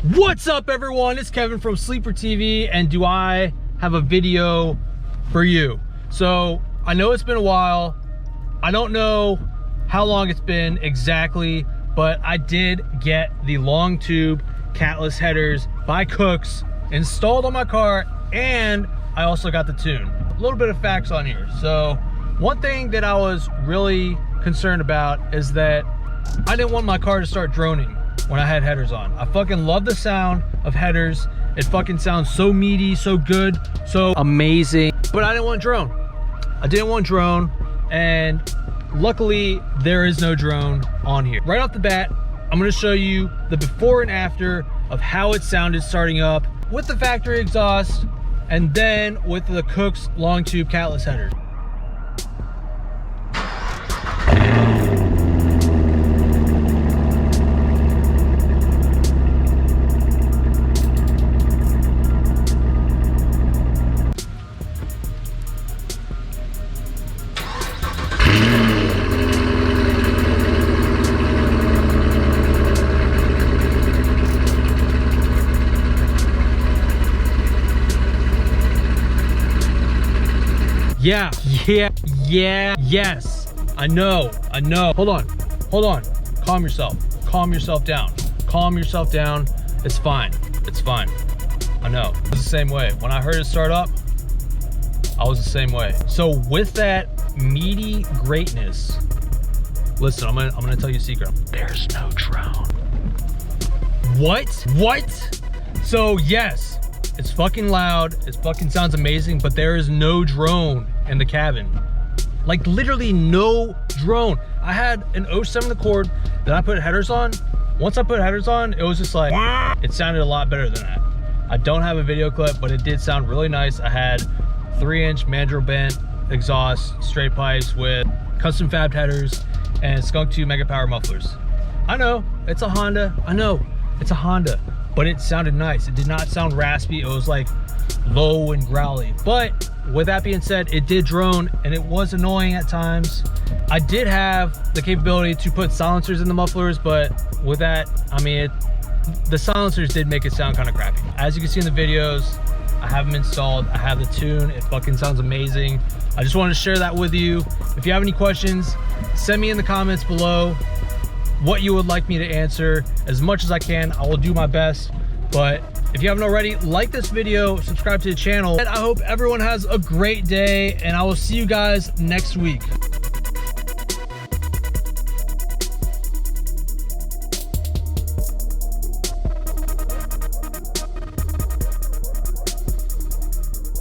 What's up, everyone? It's Kevin from SLEEPERtv, and do I have a video for you? So I know it's been a while. I don't know how long it's been exactly, but I did get the long tube catless headers by Kooks installed on my car, and I also got the tune. A little bit of facts on here. So one thing that I was really concerned about is that I didn't want my car to start droning when I had headers on. I fucking love the sound of headers. It fucking sounds so meaty, so good, so amazing. But I didn't want drone. I didn't want drone, and luckily there is no drone on here. Right off the bat, I'm gonna show you the before and after of how it sounded starting up with the factory exhaust and then with the Kooks Long Tube catless headers. Yes. I know. Hold on. Calm yourself down. It's fine. I know. It was the same way. When I heard it start up, I was the same way. So with that meaty greatness, listen, I'm gonna tell you a secret. There's no drone. What? So yes, it's fucking loud. It fucking sounds amazing, but there is no drone in the cabin. Like literally no drone. I had an 07 Accord that I put headers on. Once I put headers on, it was just like, it sounded a lot better than that. I don't have a video clip, but it did sound really nice. I had 3-inch mandrel bent exhaust, straight pipes with custom fabbed headers and skunk tube mega power mufflers. I know, it's a Honda. But it sounded nice. It did not sound raspy. It was like low and growly. But with that being said, it did drone and it was annoying at times. I did have the capability to put silencers in the mufflers, but with that, I mean, the silencers did make it sound kind of crappy. As you can see in the videos, I have them installed. I have the tune. It fucking sounds amazing. I just wanted to share that with you. If you have any questions, send me in the comments below what you would like me to answer. As much as I can, I will do my best. But if you haven't already, like this video, subscribe to the channel. And I hope everyone has a great day, and I will see you guys next week.